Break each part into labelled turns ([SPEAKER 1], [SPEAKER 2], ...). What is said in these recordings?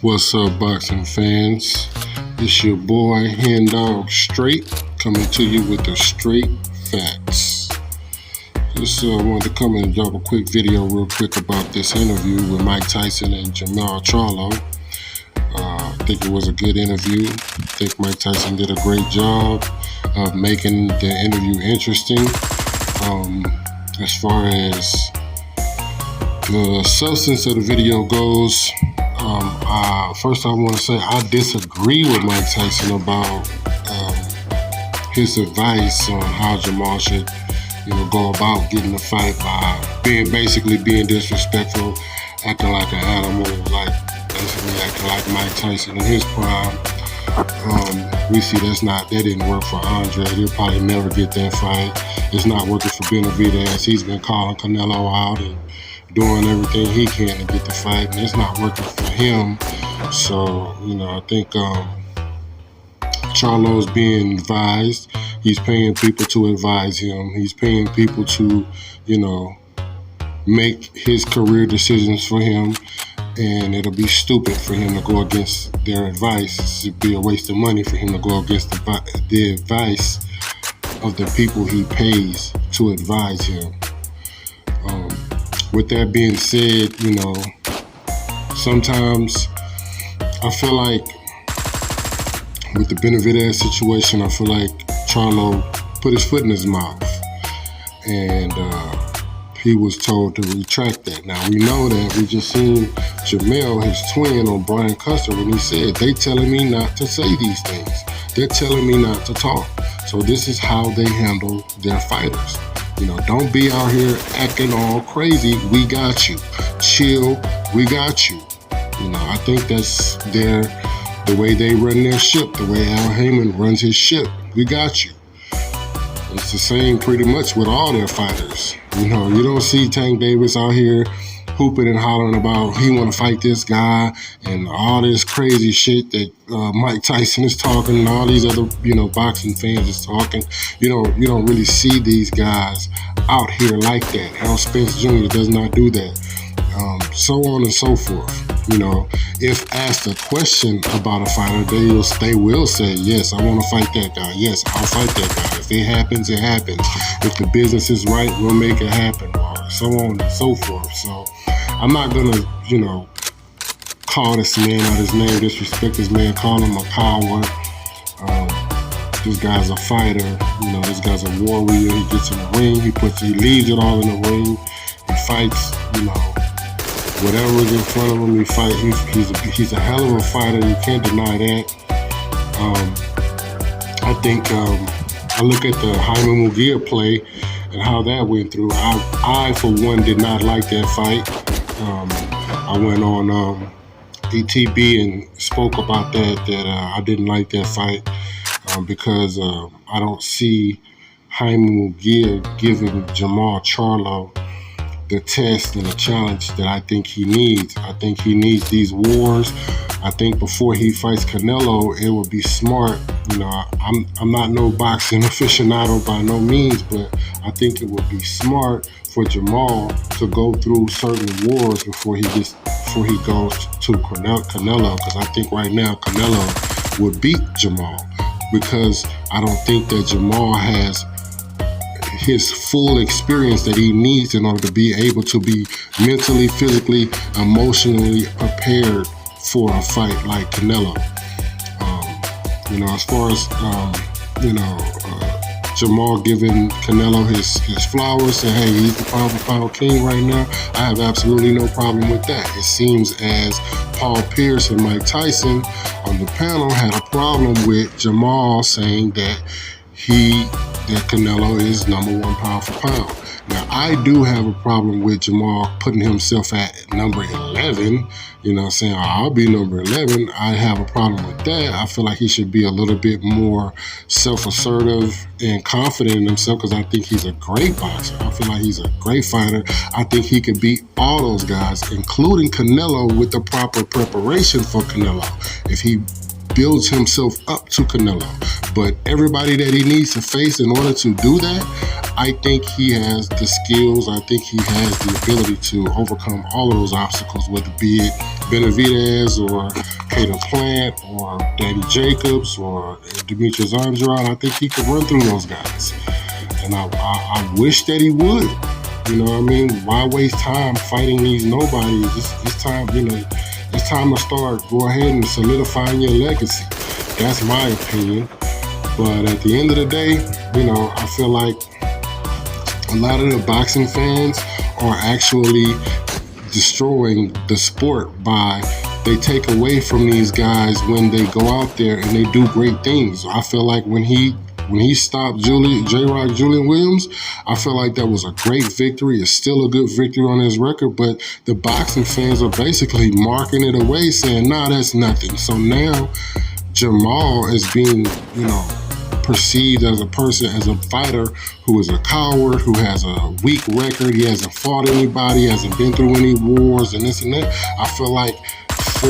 [SPEAKER 1] What's up, boxing fans? It's your boy Hen Dog Straight coming to you with the straight facts. Just wanted to come and drop a quick video real quick about this interview with Mike Tyson and Jermall Charlo. I think it was a good interview. I think Mike Tyson did a great job of making the interview interesting. As far as the substance of the video goes, first I want to say I disagree with Mike Tyson about his advice on how Jermall should, go about getting the fight by being disrespectful, acting like an animal, basically acting like Mike Tyson in his prime. We see that didn't work for Andre. He'll probably never get that fight. It's not working for Benavidez. He's been calling Canelo out and doing everything he can to get the fight, and it's not working for him. So, I think Charlo's being advised. He's paying people to advise him. He's paying people to, make his career decisions for him, and it'll be stupid for him to go against their advice. It'd be a waste of money for him to go against the advice of the people he pays to advise him. With that being said, sometimes I feel like with the Benavidez situation, I feel like Charlo put his foot in his mouth, and he was told to retract that. Now, we know that. We just seen Jermall, his twin, on Brian Custer when he said, they telling me not to say these things. They're telling me not to talk. So this is how they handle their fighters. Don't be out here acting all crazy. We got you. Chill. We got you. I think that's the way they run their ship, the way Al Heyman runs his ship. We got you. It's the same pretty much with all their fighters. You don't see Tank Davis out here hooping and hollering about he want to fight this guy and all this crazy shit that Mike Tyson is talking and all these other, boxing fans is talking. You don't really see these guys out here like that. Errol Spence Jr. does not do that. So on and so forth. If asked a question about a fighter, they will say, yes, I want to fight that guy. Yes, I'll fight that guy. If it happens, it happens. If the business is right, we'll make it happen. Or so on and so forth. So I'm not going to, call this man out his name, disrespect this man, call him a coward. This guy's a fighter. This guy's a warrior. He gets in the ring. He leaves it all in the ring. He fights, whatever's in front of him, he fights. He's a hell of a fighter. You can't deny that. I think I look at the Jaime Munguia play and how that went through. I for one, did not like that fight. I went on ETB and spoke about that I didn't like that fight because I don't see Jaime Munguia giving Jermall Charlo the test and the challenge that I think he needs. I think he needs these wars. I think before he fights Canelo, it would be smart. I'm not no boxing aficionado by no means, but I think it would be smart for Jermall to go through certain wars before he goes to Canelo, because I think right now Canelo would beat Jermall, because I don't think that Jermall has his full experience that he needs in order to be able to be mentally, physically, emotionally prepared for a fight like Canelo. As far as Jermall giving Canelo his flowers, saying, hey, he's the pound for pound king right now, I have absolutely no problem with that. It seems as Paul Pierce and Mike Tyson on the panel had a problem with Jermall saying that Canelo is number one pound for pound. Now, I do have a problem with Jermall putting himself at number 11, saying, I'll be number 11. I have a problem with that. I feel like he should be a little bit more self-assertive and confident in himself, because I think he's a great boxer. I feel like he's a great fighter. I think he could beat all those guys, including Canelo, with the proper preparation for Canelo, if he builds himself up to Canelo. But everybody that he needs to face in order to do that, I think he has the skills. I think he has the ability to overcome all of those obstacles, whether it be Benavidez or Caleb Plant or Danny Jacobs or Demetrius Andrade. I think he could run through those guys. And I wish that he would. You know what I mean? Why waste time fighting these nobodies? It's time, you know, it's time to start. Go ahead and solidifying your legacy. That's my opinion. But at the end of the day, you know, I feel like a lot of the boxing fans are actually destroying the sport by they take away from these guys when they go out there and they do great things. I feel like when he stopped J-Rock Julian Williams, I feel like that was a great victory. It's still a good victory on his record, but the boxing fans are basically marking it away, saying, nah, that's nothing. So now Jermall is being, you know, perceived as a person, as a fighter who is a coward, who has a weak record. He hasn't fought anybody, hasn't been through any wars and this and that. I feel like for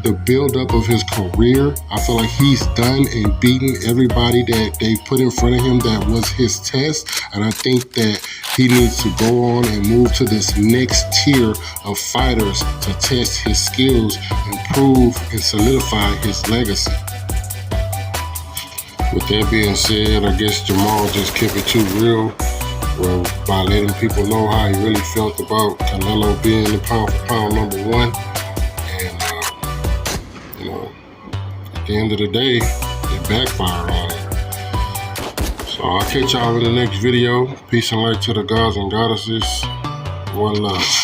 [SPEAKER 1] the buildup of his career, I feel like he's done and beaten everybody that they put in front of him that was his test. And I think that he needs to go on and move to this next tier of fighters to test his skills, improve, and solidify his legacy. With that being said, I guess Jermall just kept it too real, well, by letting people know how he really felt about Canelo being the pound-for-pound #1. And, you know, at the end of the day, it backfired on him. So I'll catch y'all in the next video. Peace and light to the gods and goddesses. One love.